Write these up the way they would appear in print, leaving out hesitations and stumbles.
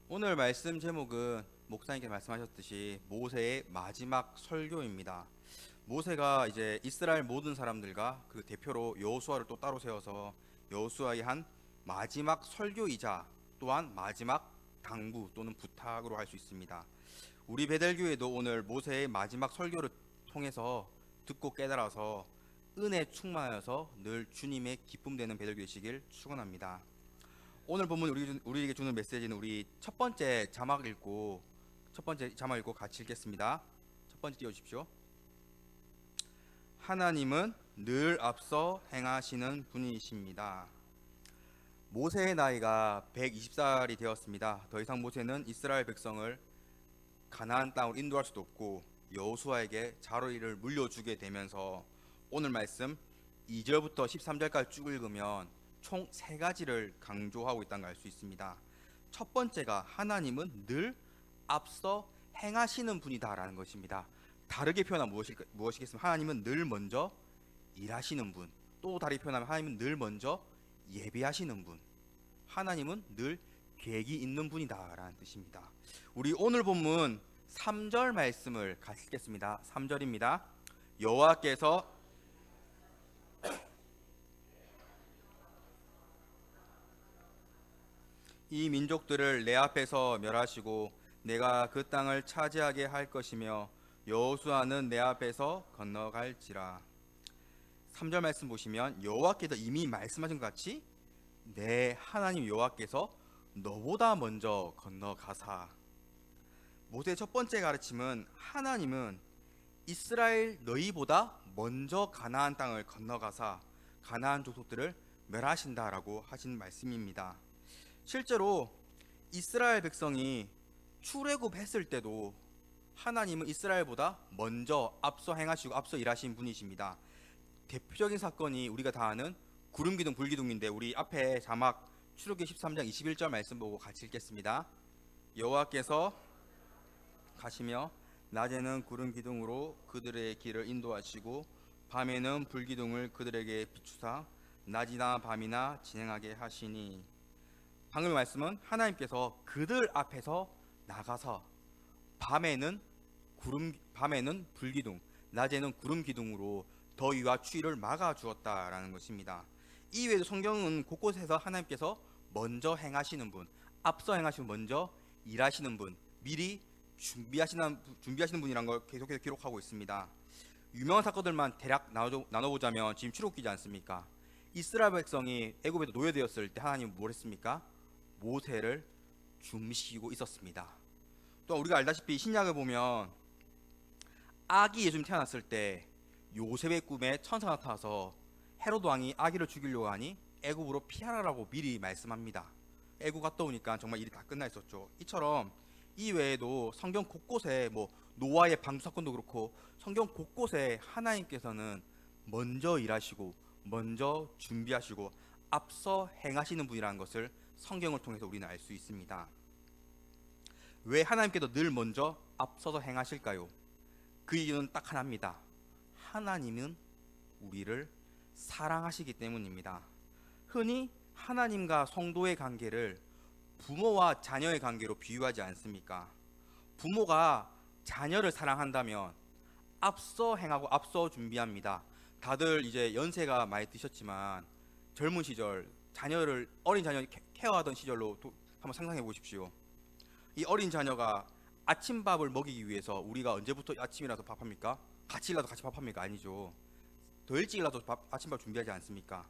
오늘 말씀 제목은 목사님께서 말씀하셨듯이 모세의 마지막 설교입니다. 모세가 이제 이스라엘 모든 사람들과 그 대표로 여호수아를 또 따로 세워서 여호수아의 한 마지막 설교이자 또한 마지막 당부 또는 부탁으로 할 수 있습니다. 우리 베델교회도 오늘 모세의 마지막 설교를 통해서 듣고 깨달아서 은혜 충만하여서 늘 주님의 기쁨 되는 베델교 되시길 축원합니다. 오늘 본문 우리에게 주는 메시지는 우리 첫 번째 자막 읽고 같이 읽겠습니다. 첫 번째 띄워주십시오. 하나님은 늘 앞서 행하시는 분이십니다. 모세의 나이가 120살이 되었습니다. 더 이상 모세는 이스라엘 백성을 가나안 땅으로 인도할 수도 없고 여호수아에게 자리를 물려주게 되면서 오늘 말씀 2절부터 13절까지 쭉 읽으면 총 3가지를 강조하고 있다는 걸 알 수 있습니다. 첫 번째가 하나님은 늘 앞서 행하시는 분이다라는 것입니다. 다르게 표현하면 무엇이겠습니까? 하나님은 늘 먼저 일하시는 분. 또 다르게 표현하면 하나님은 늘 먼저 예비하시는 분. 하나님은 늘 계획이 있는 분이다라는 뜻입니다. 우리 오늘 본문 3절 말씀을 같이 읽겠습니다. 3절입니다. 여호와께서 이 민족들을 내 앞에서 멸하시고 내가 그 땅을 차지하게 할 것이며 여호수아는 내 앞에서 건너갈지라. 3절 말씀 보시면 여호와께서 이미 말씀하신 것 같이 내 하나님 여호와께서 너보다 먼저 건너가사. 모세의 첫 번째 가르침은 하나님은 이스라엘 너희보다 먼저 가나안 땅을 건너가사 가나안 족속들을 멸하신다라고 하신 말씀입니다. 실제로 이스라엘 백성이 출애굽했을 때도 하나님은 이스라엘보다 먼저 앞서 행하시고 앞서 일하신 분이십니다. 대표적인 사건이 우리가 다 아는 구름기둥 불기둥인데 우리 앞에 자막 출애굽기 13장 21절 말씀 보고 같이 읽겠습니다. 여호와께서 가시며 낮에는 구름기둥으로 그들의 길을 인도하시고 밤에는 불기둥을 그들에게 비추사 낮이나 밤이나 진행하게 하시니. 방금의 말씀은 하나님께서 그들 앞에서 나가서 밤에는 불기둥, 낮에는 구름 기둥으로 더위와 추위를 막아 주었다라는 것입니다. 이 외에도 성경은 곳곳에서 하나님께서 먼저 행하시는 분, 앞서 행하시는 먼저 일하시는 분, 미리 준비하시는 분이라는 걸 계속해서 기록하고 있습니다. 유명한 사건들만 대략 나눠보자면 지금 출애굽기지 않습니까? 이스라엘 백성이 애굽에도 노예되었을 때 하나님은 뭘 했습니까? 모세를 숨쉬고 있었습니다. 또 우리가 알다시피 신약을 보면 아기 예수님 태어났을 때 요셉의 꿈에 천사가 나타나서 헤로드 왕이 아기를 죽이려고 하니 애굽으로 피하라고 미리 말씀합니다. 애굽 갔다 오니까 정말 일이 다 끝나 있었죠. 이처럼 이 외에도 성경 곳곳에 노아의 방주 사건도 그렇고 성경 곳곳에 하나님께서는 먼저 일하시고 먼저 준비하시고 앞서 행하시는 분이라는 것을 성경을 통해서 우리는 알 수 있습니다. 왜 하나님께서 늘 먼저 앞서서 행하실까요? 그 이유는 딱 하나입니다. 하나님은 우리를 사랑하시기 때문입니다. 흔히 하나님과 성도의 관계를 부모와 자녀의 관계로 비유하지 않습니까? 부모가 자녀를 사랑한다면 앞서 행하고 앞서 준비합니다. 다들 이제 연세가 많이 드셨지만 젊은 시절 어린 자녀를 케어하던 시절로 한번 상상해 보십시오. 이 어린 자녀가 아침밥을 먹이기 위해서 우리가 언제부터 아침이라도 밥합니까? 같이 일어나서 같이 밥합니까? 아니죠. 더 일찍 일어나서 아침밥 준비하지 않습니까?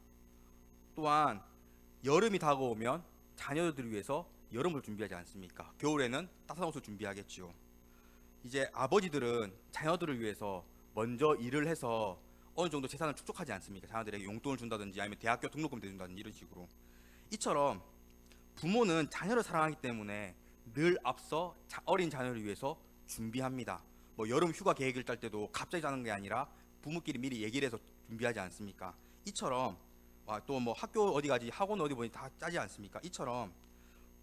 또한 여름이 다가오면 자녀들을 위해서 여름을 준비하지 않습니까? 겨울에는 따뜻한 옷을 준비하겠죠. 이제 아버지들은 자녀들을 위해서 먼저 일을 해서 어느 정도 재산을 축적하지 않습니까? 자녀들에게 용돈을 준다든지 아니면 대학교 등록금 대준다든지 이런 식으로. 이처럼 부모는 자녀를 사랑하기 때문에 늘 앞서 어린 자녀를 위해서 준비합니다. 여름 휴가 계획을 짤 때도 갑자기 짜는 게 아니라 부모끼리 미리 얘기를 해서 준비하지 않습니까? 이처럼 또 학교 어디 가지 학원 어디 보니 다 짜지 않습니까? 이처럼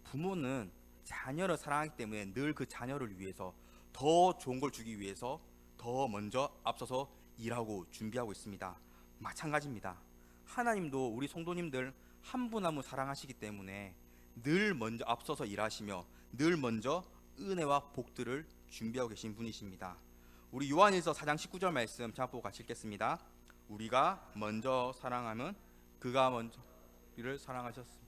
부모는 자녀를 사랑하기 때문에 늘 그 자녀를 위해서 더 좋은 걸 주기 위해서 더 먼저 앞서서 일하고 준비하고 있습니다. 마찬가지입니다. 하나님도 우리 성도님들 한 분 한 분 사랑하시기 때문에 늘 먼저 앞서서 일하시며 늘 먼저 은혜와 복들을 준비하고 계신 분이십니다. 우리 요한일서 4장 19절 말씀 제가 보고 같이 읽겠습니다. 우리가 먼저 사랑하면 그가 먼저 우리를 사랑하셨습니다.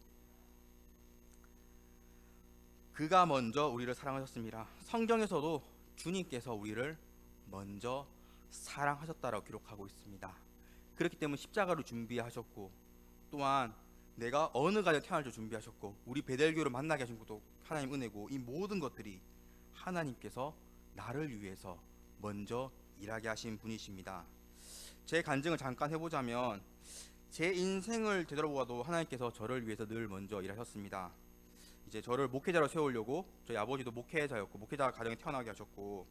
그가 먼저 우리를 사랑하셨습니다. 성경에서도 주님께서 우리를 먼저 사랑하셨다라고 기록하고 있습니다. 그렇기 때문에 십자가를 준비하셨고, 또한 내가 어느 가정에 태어날 줄 준비하셨고, 우리 베델교를 만나게 하신 것도 하나님 은혜고, 이 모든 것들이 하나님께서 나를 위해서 먼저 일하게 하신 분이십니다. 제 간증을 잠깐 해보자면, 제 인생을 되돌아보아도 하나님께서 저를 위해서 늘 먼저 일하셨습니다. 이제 저를 목회자로 세우려고, 저희 아버지도 목회자였고 목회자 가정에 태어나게 하셨고,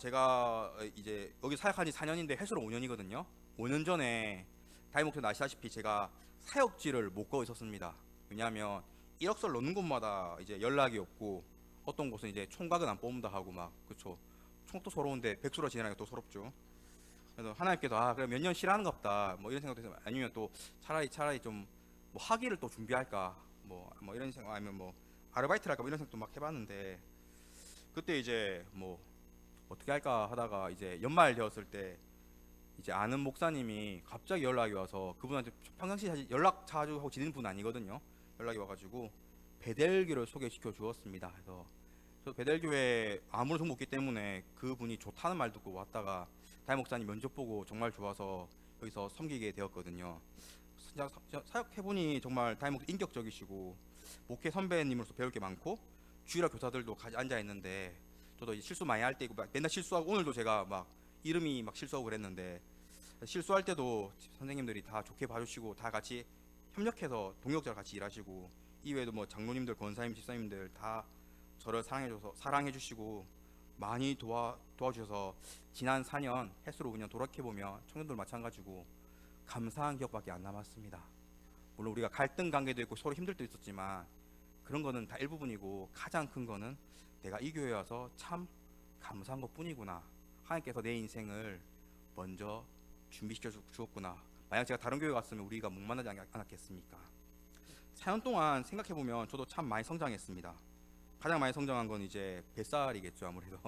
제가 이제 여기 사역한 지 4년인데 해수로 5년이거든요. 5년 전에 다임 목회자 아시다시피 제가 사역지를 못 구하고 있었습니다. 왜냐하면 1억설 넣는 곳마다 이제 연락이 없고, 어떤 곳은 이제 총각은 안 뽑는다 하고 막, 그쵸, 총도 서러운데 백수로 지내라니까 또 서럽죠. 그래서 하나님께서 그래 몇 년 쉬라는 거 없다 뭐 이런 생각도 해서, 아니면 또 차라리 좀 뭐 학위를 또 준비할까 뭐 이런 생각, 아니면 뭐 아르바이트를 할까 뭐 이런 생각도 막 해봤는데, 그때 이제 뭐 어떻게 할까 하다가 이제 연말 되었을 때 이제 아는 목사님이 갑자기 연락이 와서, 그분한테 평상시 사실 연락 자주 하고 지내는 분 아니거든요. 연락이 와가지고 베델교를 소개시켜 주었습니다. 그래서 저 베델교회 아무런 정보 없기 때문에 그분이 좋다는 말 듣고 왔다가 다임 목사님 면접 보고 정말 좋아서 여기서 섬기게 되었거든요. 사역해보니 정말 다임 목사 인격적이시고 목회 선배님으로서 배울 게 많고, 주일학 교사들도 같이 앉아 있는데 저도 실수 많이 할 때 맨날 실수하고, 오늘도 제가 막 이름이 막 실수하고 그랬는데, 실수할 때도 선생님들이 다 좋게 봐주시고 다 같이 협력해서 동역자랑 같이 일하시고, 이외에도 뭐 장로님들, 권사님, 집사님들 다 저를 사랑해주시고 많이 도와주셔서 지난 4년 햇수로 5년 돌이켜보면 청년들 마찬가지고 감사한 기억밖에 안 남았습니다. 물론 우리가 갈등 관계도 있고 서로 힘들 때도 있었지만 그런 거는 다 일부분이고, 가장 큰 거는 내가 이 교회에 와서 참 감사한 것 뿐이구나, 하나님께서 내 인생을 먼저 준비시켜 주었구나. 만약 제가 다른 교회 갔으면 우리가 못 만나지 않았겠습니까? 4년 동안 생각해보면 저도 참 많이 성장했습니다. 가장 많이 성장한 건 이제 뱃살이겠죠. 아무래도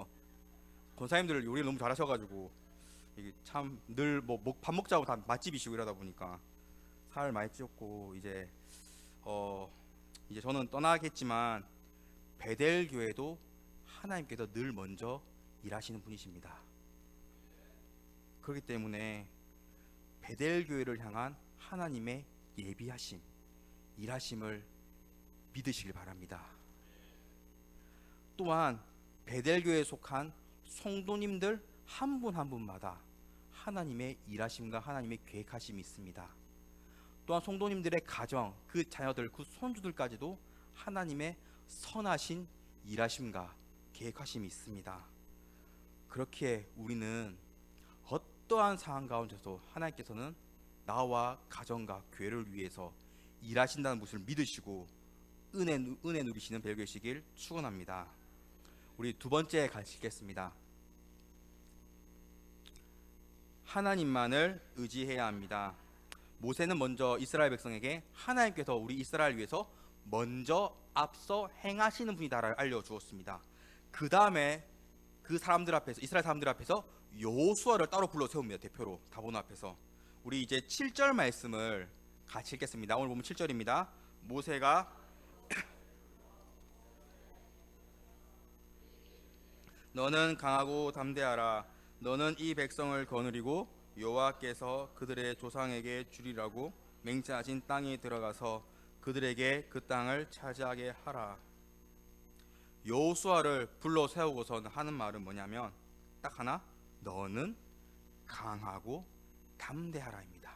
권사님들 요리를 너무 잘하셔가지고 이게 참 늘 뭐 밥 먹자고 다 맛집이시고 이러다 보니까 살 많이 찌웠고, 이제 저는 떠나겠지만 베델 교회도 하나님께서 늘 먼저 일하시는 분이십니다. 그렇기 때문에 베델 교회를 향한 하나님의 예비하심, 일하심을 믿으시길 바랍니다. 또한 베델 교회에 속한 성도님들 한 분 한 분마다 하나님의 일하심과 하나님의 계획하심이 있습니다. 또한 성도님들의 가정, 그 자녀들, 그 손주들까지도 하나님의 선하신 일하심과 계획하심이 있습니다. 그렇게 우리는 어떠한 상황 가운데서 하나님께서는 나와 가정과 교회를 위해서 일하신다는 것을 믿으시고 은혜 누리시는 벨교회시길 축원합니다. 우리 두 번째 같이 읽겠습니다. 하나님만을 의지해야 합니다. 모세는 먼저 이스라엘 백성에게 하나님께서 우리 이스라엘 위해서 먼저 앞서 행하시는 분이다라고 알려주었습니다. 그 다음에 그 사람들 앞에서, 이스라엘 사람들 앞에서 여호수아를 따로 불러 세웁니다. 대표로 다본 앞에서. 우리 이제 7절 말씀을 같이 읽겠습니다. 오늘 보면 7절입니다. 모세가 너는 강하고 담대하라. 너는 이 백성을 거느리고 여호와께서 그들의 조상에게 주리라고 맹세하신 땅에 들어가서 그들에게 그 땅을 차지하게 하라. 여호수아를 불러 세우고선 하는 말은 뭐냐면 딱 하나, 너는 강하고 담대하라입니다.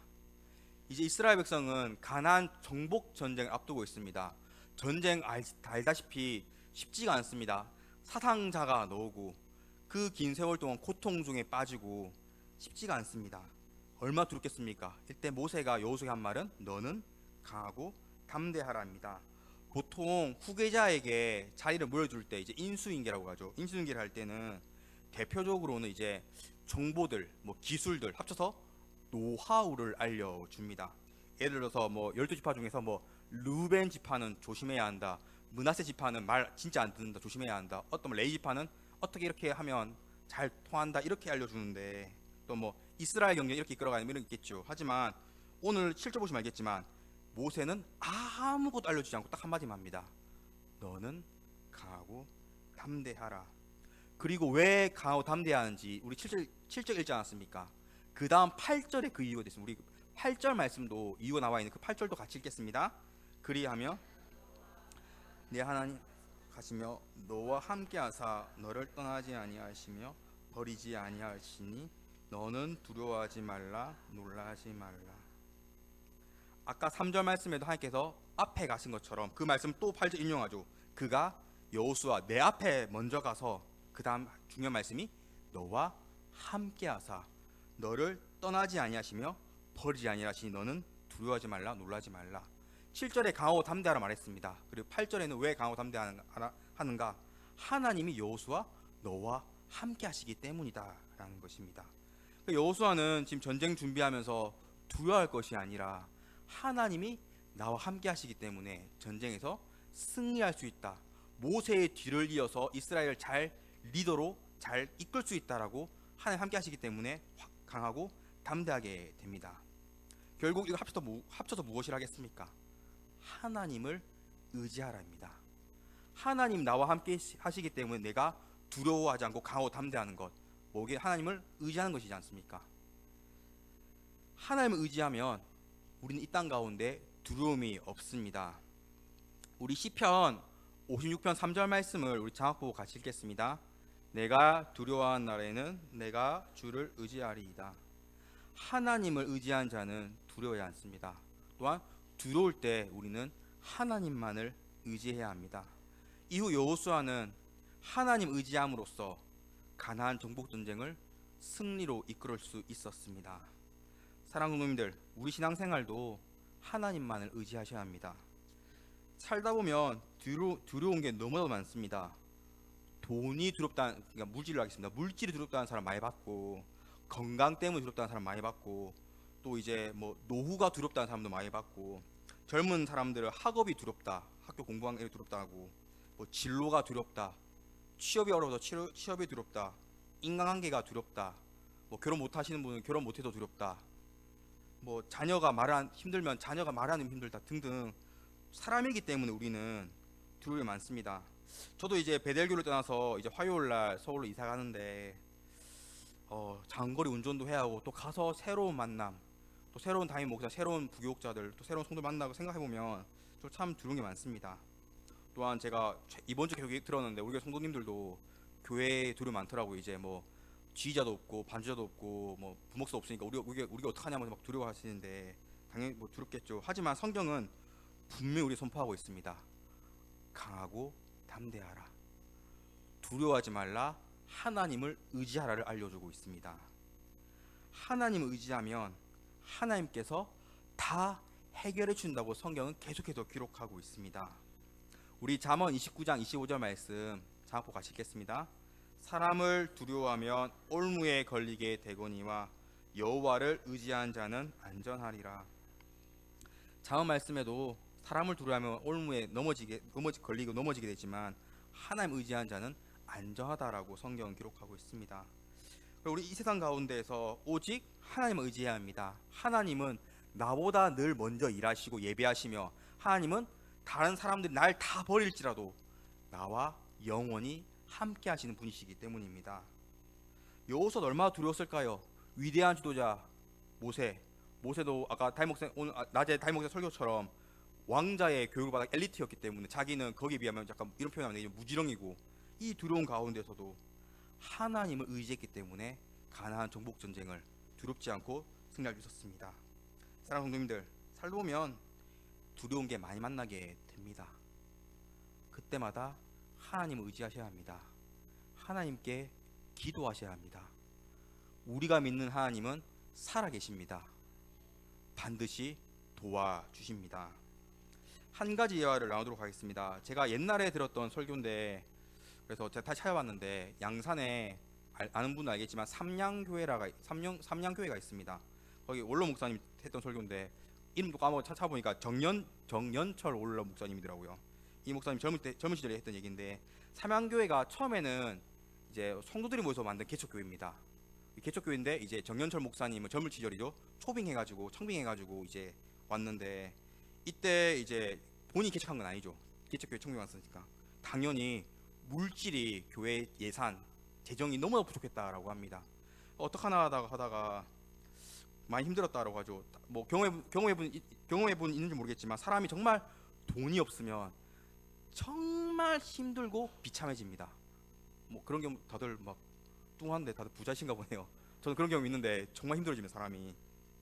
이제 이스라엘 백성은 가나안 정복 전쟁을 앞두고 있습니다. 전쟁 알다시피 쉽지가 않습니다. 사상자가 나오고 그 긴 세월 동안 고통 중에 빠지고 쉽지가 않습니다. 얼마나 두렵겠습니까? 이때 모세가 여호수아에게 한 말은 너는 강하고 담대하라입니다. 보통 후계자에게 자리를 물려줄 때 이제 인수인계라고 하죠. 인수인계를 할 때는 대표적으로는 이제 정보들, 뭐 기술들 합쳐서 노하우를 알려줍니다. 예를 들어서 뭐 12지파 중에서 뭐 르벤 지파는 조심해야 한다, 므낫세 지파는 말 진짜 안 듣는다, 조심해야 한다. 어떤 레위 지파는 어떻게 이렇게 하면 잘 통한다, 이렇게 알려주는데, 또 뭐 이스라엘 경제 이렇게 이끌어가는 이런 게 있겠죠. 하지만 오늘 실제 보시면 알겠지만 모세는 아무것도 알려주지 않고 딱 한마디만 합니다. 너는 강하고 담대하라. 그리고 왜 강하고 담대하는지 우리 7절 읽지 않았습니까? 그 다음 8절에 그 이유가 됐습니다. 우리 8절 말씀도 이유가 나와 있는 그 8절도 같이 읽겠습니다. 그리하며 내 하나님 가시며 너와 함께하사 너를 떠나지 아니하시며 버리지 아니하시니 너는 두려워하지 말라 놀라지 말라. 아까 3절 말씀에도 하나님께서 앞에 가신 것처럼 그 말씀 또 8절 인용하죠. 그가 여호수아 내 앞에 먼저 가서 그 다음 중요한 말씀이 너와 함께하사 너를 떠나지 아니하시며 버리지 아니하시니 너는 두려워하지 말라 놀라지 말라. 7절에 강하고 담대하라 말했습니다. 그리고 8절에는 왜 강하고 담대하는가? 하나님이 여호수아 너와 함께 하시기 때문이다 라는 것입니다. 여호수아는 지금 전쟁 준비하면서 두려워할 것이 아니라 하나님이 나와 함께 하시기 때문에 전쟁에서 승리할 수 있다, 모세의 뒤를 이어서 이스라엘을 잘 리더로 잘 이끌 수 있다라고 하나님 함께 하시기 때문에 강하고 담대하게 됩니다. 결국 이거 합쳐서 무엇이라 하겠습니까? 하나님을 의지하라입니다. 하나님 나와 함께 하시기 때문에 내가 두려워하지 않고 강하고 담대하는 것, 뭐게 하나님을 의지하는 것이지 않습니까? 하나님을 의지하면 우리는 이 땅 가운데 두려움이 없습니다. 우리 시편 56편 3절 말씀을 우리 장학 보고 같이 읽겠습니다. 내가 두려워한 날에는 내가 주를 의지하리이다. 하나님을 의지한 자는 두려워하지 않습니다. 또한 두려울 때 우리는 하나님만을 의지해야 합니다. 이후 여호수아는 하나님 의지함으로써 가나안 정복 전쟁을 승리로 이끌 수 있었습니다. 사랑하는 성도님들, 우리 신앙생활도 하나님만을 의지하셔야 합니다. 살다 보면 두려운 게 너무나도 많습니다. 돈이 두렵다는, 그러니까 물질을 하겠습니다. 물질이 두렵다는 사람 많이 봤고, 건강 때문에 두렵다는 사람 많이 봤고, 또 이제 뭐 노후가 두렵다는 사람도 많이 봤고, 젊은 사람들은 학업이 두렵다, 학교 공부하는 게 두렵다고, 뭐 진로가 두렵다, 취업이 어려워서 취업이 두렵다, 인간관계가 두렵다, 뭐 결혼 못 하시는 분은 결혼 못 해도 두렵다, 뭐 자녀가 힘들면 자녀가 말하는 힘들다 등등. 사람이기 때문에 우리는 두려움이 많습니다. 저도 이제 베델교를 떠나서 이제 화요일 날 서울로 이사 가는데 장거리 운전도 해야 하고, 또 가서 새로운 만남, 또 새로운 담임 목사, 새로운 부교육자들, 또 새로운 성도 만나고 생각해 보면 저 참 두려운 게 많습니다. 또한 제가 이번 주 계속 들었는데 우리 성도님들도 교회에 두려움 많더라고요. 이제 뭐 지휘자도 없고 반주자도 없고 뭐 부목사 없으니까 우리가 어떡하냐면서 막 두려워하시는데, 당연히 뭐 두렵겠죠. 하지만 성경은 분명히 우리 선포하고 있습니다. 강하고 담대하라, 두려워하지 말라, 하나님을 의지하라를 알려주고 있습니다. 하나님을 의지하면 하나님께서 다 해결해 준다고 성경은 계속해서 기록하고 있습니다. 우리 잠언 29장 25절 말씀 장학보 같이 읽겠습니다. 사람을 두려워하면 올무에 걸리게 되거니와 여호와를 의지한 자는 안전하리라. 잠언 말씀에도 사람을 두려워하면 올무에 걸리고 넘어지게 되지만 하나님 의지한 자는 안전하다라고 성경은 기록하고 있습니다. 우리 이 세상 가운데에서 오직 하나님을 의지해야 합니다. 하나님은 나보다 늘 먼저 일하시고 예배하시며, 하나님은 다른 사람들이 날 다 버릴지라도 나와 영원히 함께 하시는 분이시기 때문입니다. 여호수아가 얼마나 두려웠을까요? 위대한 지도자 모세도 아까 오늘 낮에 담임 목사 설교처럼 왕자의 교육을 받아 엘리트였기 때문에 자기는 거기에 비하면 약간 이런 표현하면 무지렁이고, 이 두려운 가운데서도 하나님을 의지했기 때문에 가나안 정복 전쟁을 두렵지 않고 승리할 수 있었습니다. 사랑하는 성도님들, 살다 보면 두려운 게 많이 만나게 됩니다. 그때마다 하나님을 의지하셔야 합니다. 하나님께 기도하셔야 합니다. 우리가 믿는 하나님은 살아계십니다. 반드시 도와주십니다. 한 가지 예화를 나누도록 하겠습니다. 제가 옛날에 들었던 설교인데, 그래서 제가 다시 찾아봤는데, 양산에 아는 분은 알겠지만 삼양교회가 있습니다. 거기 원로 목사님 했던 설교인데, 이름도 까먹어 찾아보니까 정연철 원로 목사님이더라고요. 이 목사님 젊은 시절에 했던 얘기인데, 삼양교회가 처음에는 이제 성도들이 모여서 만든 개척교회입니다. 개척교회인데 이제 정연철 목사님은 젊은 시절이죠. 초빙해가지고 청빙해가지고 이제 왔는데, 이때 이제 본인이 개척한 건 아니죠. 개척교회 청빙 왔으니까 당연히 물질이 교회 예산 재정이 너무나 부족했다라고 합니다. 어떡하나 하다가 많이 힘들었다라고 하죠. 뭐 경험해본 있는지 모르겠지만, 사람이 정말 돈이 없으면 정말 힘들고 비참해집니다. 뭐 그런 경우 다들 막 뚱한데 다들 부자신가 보네요. 저는 그런 경우 있는데 정말 힘들어지면 사람이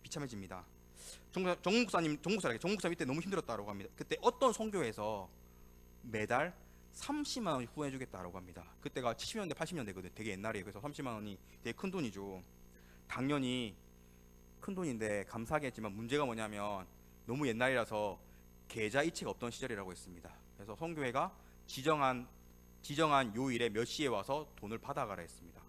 비참해집니다. 정 목사님 이때 너무 힘들었다라고 합니다. 그때 어떤 선교에서 매달 30만 원이 후원해주겠다라고 합니다. 그때가 70년대 80년대거든요. 되게 옛날이에요. 그래서 30만 원이 되게 큰 돈이죠. 당연히 큰 돈인데 감사하겠지만, 문제가 뭐냐면 너무 옛날이라서 계좌 이체가 없던 시절이라고 했습니다. 그래서 선교회가 지정한 요일에 몇 시에 와서 돈을 받아가라 했습니다.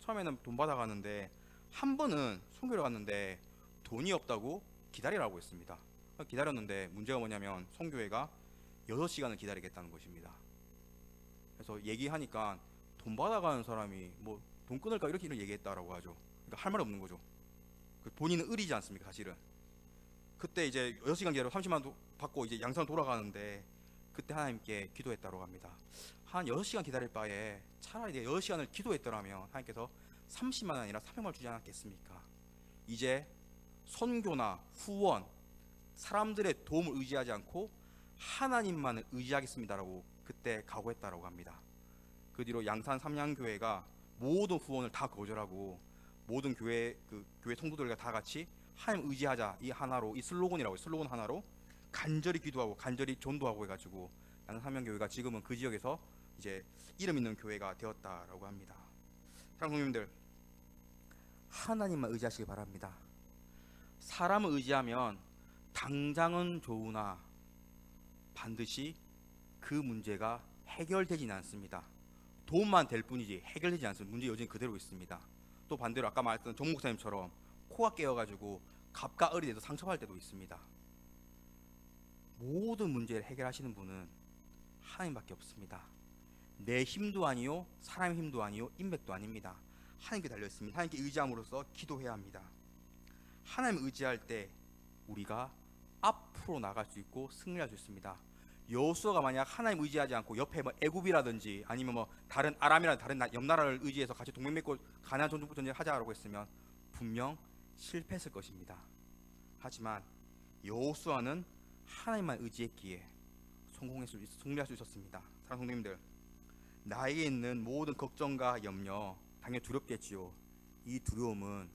처음에는 돈 받아가는데, 한 번은 선교를 갔는데 돈이 없다고 기다리라고 했습니다. 기다렸는데 문제가 뭐냐면 선교회가 6시간을 기다리겠다는 것입니다. 그래서 얘기하니까 돈 받아가는 사람이 뭐 돈 끊을까 이렇게 얘기했다라고 하죠. 그러니까 할 말 없는 거죠. 본인은 의리지 않습니까, 사실은. 그때 이제 6시간 기다려 30만 원 받고 이제 양산 돌아가는데, 그때 하나님께 기도했다고 합니다. 한 6시간 기다릴 바에 차라리 내가 6시간을 기도했더라면 하나님께서 30만 원 아니라 300만 원 주지 않았겠습니까? 이제 선교나 후원, 사람들의 도움을 의지하지 않고 하나님만을 의지하겠습니다라고 그때 각오했다고 합니다. 그 뒤로 양산 삼양교회가 모든 후원을 다 거절하고, 모든 교회 성도들과 다 같이 하나님 의지하자, 이 하나로, 이 슬로건 하나로 간절히 기도하고 간절히 전도하고 해가지고 양산 삼양교회가 지금은 그 지역에서 이제 이름 있는 교회가 되었다라고 합니다. 사랑하는 성도님들, 하나님만 의지하시기 바랍니다. 사람을 의지하면 당장은 좋으나 반드시 그 문제가 해결되지는 않습니다. 도움만 될 뿐이지 해결되지 않습니다. 문제 여전히 그대로 있습니다. 또 반대로 아까 말했던 정 목사님처럼 코가 깨어가지고 갑과 을이 돼서 상처받을 때도 있습니다. 모든 문제를 해결하시는 분은 하나님밖에 없습니다. 내 힘도 아니요, 사람의 힘도 아니요, 인맥도 아닙니다. 하나님께 달려있습니다. 하나님께 의지함으로써 기도해야 합니다. 하나님 의지할 때 우리가 앞으로 나갈 수 있고 승리할 수 있습니다. 여호수아가 만약 하나님 의지하지 않고 옆에 뭐 애굽이라든지 아니면 뭐 다른 아람이라든지 다른 옆 나라를 의지해서 같이 동맹 맺고 가나안 전쟁을 하자라고 했으면 분명 실패했을 것입니다. 하지만 여호수아는 하나님만 의지했기에 승리할 수 있었습니다. 사랑하는 성도님들, 나에게 있는 모든 걱정과 염려 당연히 두렵겠지요. 이 두려움은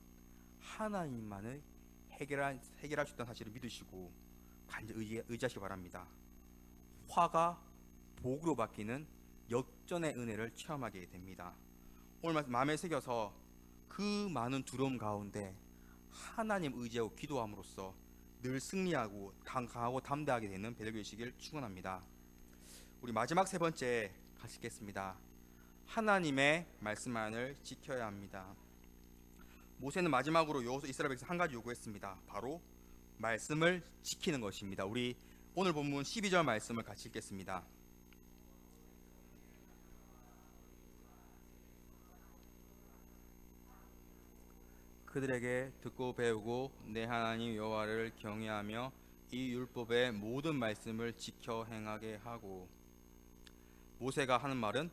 하나님만을 해결할 수 있다는 사실을 믿으시고 간절히 의지하시기 바랍니다. 화가 복으로 바뀌는 역전의 은혜를 체험하게 됩니다. 오늘 말씀 마음에 새겨서 그 많은 두려움 가운데 하나님 의지하고 기도함으로써 늘 승리하고 강하고 담대하게 되는 배들교이시길 축원합니다. 우리 마지막 세 번째 같이 읽겠습니다. 하나님의 말씀만을 지켜야 합니다. 모세는 마지막으로 여호수아 이스라엘에게서 한 가지 요구했습니다. 바로 말씀을 지키는 것입니다. 우리 오늘 본문 12절 말씀을 같이 읽겠습니다. 그들에게 듣고 배우고 내 하나님 여호와를 경외하며 이 율법의 모든 말씀을 지켜 행하게 하고. 모세가 하는 말은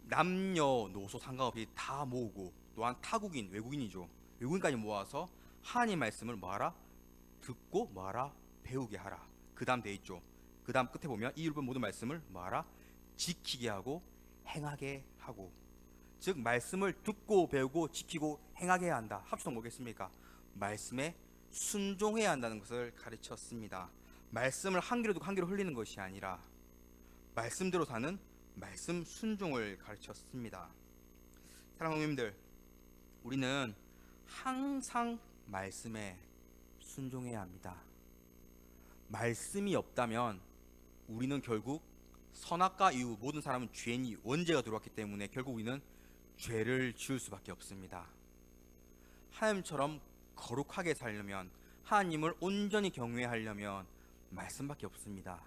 남녀노소 상관없이 다 모으고, 또한 타국인 외국인이죠. 외국인까지 모아서 하나님 말씀을 뭐하라? 듣고 뭐하라? 배우게 하라. 그 다음 돼 있죠. 그 다음 끝에 보면 이 율법 모든 말씀을 뭐하라? 지키게 하고 행하게 하고. 즉 말씀을 듣고 배우고 지키고 행하게 해야 한다. 합쳐서 뭐겠습니까? 말씀에 순종해야 한다는 것을 가르쳤습니다. 말씀을 한 귀로 듣고 한 귀로 흘리는 것이 아니라 말씀대로 사는 말씀 순종을 가르쳤습니다. 사랑하는 성도님들, 우리는 항상 말씀에 순종해야 합니다. 말씀이 없다면 우리는 결국 선악과 이후 모든 사람은 죄인이 원죄가 들어왔기 때문에 결국 우리는 죄를 지을 수밖에 없습니다. 하나님처럼 거룩하게 살려면, 하나님을 온전히 경외하려면 말씀밖에 없습니다.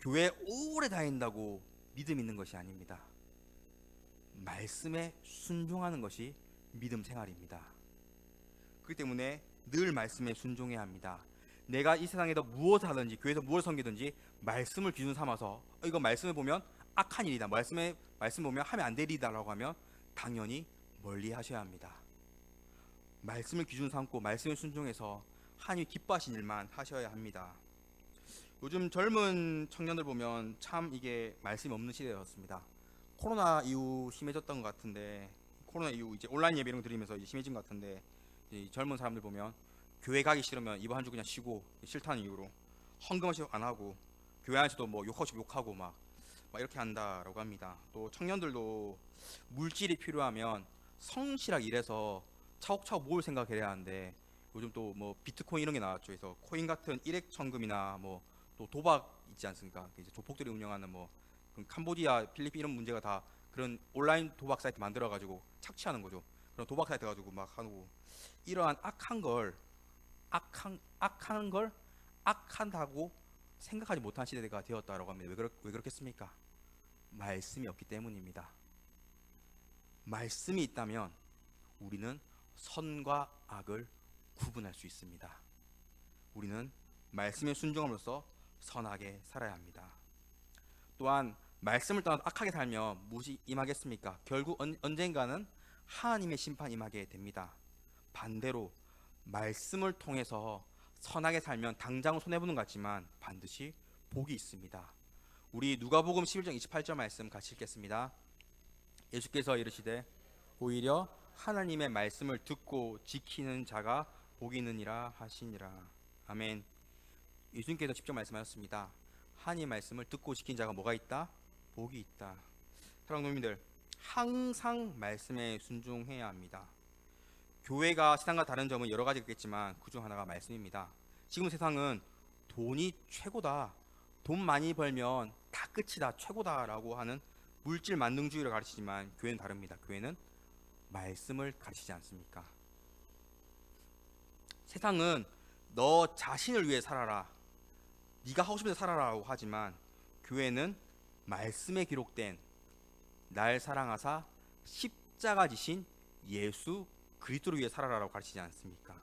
교회 오래 다닌다고 믿음 있는 것이 아닙니다. 말씀에 순종하는 것이 믿음 생활입니다. 그렇기 때문에 늘 말씀에 순종해야 합니다. 내가 이 세상에서 무엇을 하든지 교회에서 무엇을 섬기든지 말씀을 기준 삼아서 이거 말씀을 보면 악한 일이다, 말씀 보면 하면 안 될 일이다라고 하면 당연히 멀리 하셔야 합니다. 말씀을 기준 삼고 말씀에 순종해서 하나님이 기뻐하신 일만 하셔야 합니다. 요즘 젊은 청년들 보면 참 이게 말씀이 없는 시대였습니다. 코로나 이후 심해졌던 것 같은데, 코로나 이후 이제 온라인 예배 이런 거 드리면서 이제 심해진 것 같은데, 이 젊은 사람들 보면 교회 가기 싫으면 이번 한 주 그냥 쉬고, 싫다는 이유로 헌금하시 안 하고 교회 안에서도 뭐 욕하고 막 이렇게 한다라고 합니다. 또 청년들도 물질이 필요하면 성실하게 일해서 차곡차곡 모을 생각해야 하는데, 요즘 또 뭐 비트코인 이런 게 나왔죠. 그래서 코인 같은 일액 천금이나 뭐 또 도박 있지 않습니까? 이제 조폭들이 운영하는 뭐 캄보디아, 필리핀 이런 문제가 다 그런 온라인 도박 사이트 만들어 가지고 착취하는 거죠. 그런 도박 사이트 가지고 막 하고, 이러한 악한 걸 악한다고 생각하지 못한 시대가 되었다라고 합니다. 왜 그렇겠습니까? 말씀이 없기 때문입니다. 말씀이 있다면 우리는 선과 악을 구분할 수 있습니다. 우리는 말씀에 순종함으로써 선하게 살아야 합니다. 또한 말씀을 떠나서 악하게 살면 무엇이 임하겠습니까? 결국 언젠가는 하나님의 심판이 임하게 됩니다. 반대로 말씀을 통해서 선하게 살면 당장은 손해보는 것 같지만 반드시 복이 있습니다. 우리 누가복음 11장 28절 말씀 같이 읽겠습니다. 예수께서 이르시되 오히려 하나님의 말씀을 듣고 지키는 자가 복이 있느니라 하시니라. 아멘. 예수님께서 직접 말씀하셨습니다. 하나님의 말씀을 듣고 지킨 자가 뭐가 있다? 복이 있다. 사랑하는 교민들, 항상 말씀에 순종해야 합니다. 교회가 세상과 다른 점은 여러 가지 있겠지만 그중 하나가 말씀입니다. 지금 세상은 돈이 최고다, 돈 많이 벌면 다 끝이다, 최고다라고 하는 물질 만능주의를 가르치지만 교회는 다릅니다. 교회는 말씀을 가르치지 않습니까? 세상은 너 자신을 위해 살아라, 네가 하고 싶은 대로 살아라고 하지만 교회는 말씀에 기록된 날 사랑하사 십자가 지신 예수 그리스도를 위해 살아라라고 가르치지 않습니까?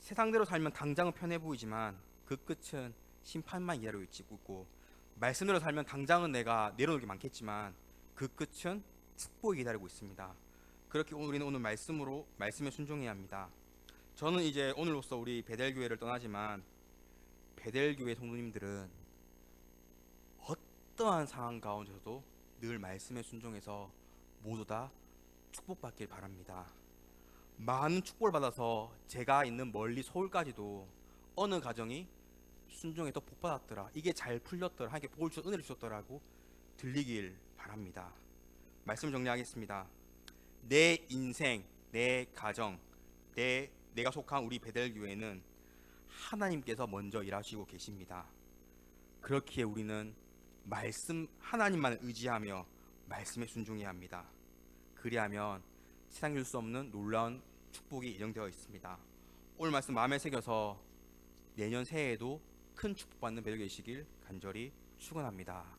세상대로 살면 당장은 편해 보이지만 그 끝은 심판만 기다리고 있고, 말씀대로 살면 당장은 내가 내려놓을 게 많겠지만 그 끝은 축복이 기다리고 있습니다. 그렇게 우리는 오늘 말씀에 순종해야 합니다. 저는 이제 오늘로써 우리 베델교회를 떠나지만 베델교회 성도님들은 어떠한 상황 가운데서도 늘 말씀에 순종해서 모두 다 축복받길 바랍니다. 많은 축복을 받아서 제가 있는 멀리 서울까지도 어느 가정이 순종해서 복받았더라, 이게 잘 풀렸더라, 하게 복을 주셔서 은혜를 주셨더라고 들리길 바랍니다. 말씀 정리하겠습니다. 내 인생, 내 가정, 내가 속한 우리 베델교회는 하나님께서 먼저 일하시고 계십니다. 그렇기에 우리는 하나님만을 의지하며 말씀에 순종해야 합니다. 그리하면 세상에 줄 수 없는 놀라운 축복이 예정되어 있습니다. 오늘 말씀 마음에 새겨서 내년 새해에도 큰 축복받는 베델교회 되시길 간절히 축원합니다.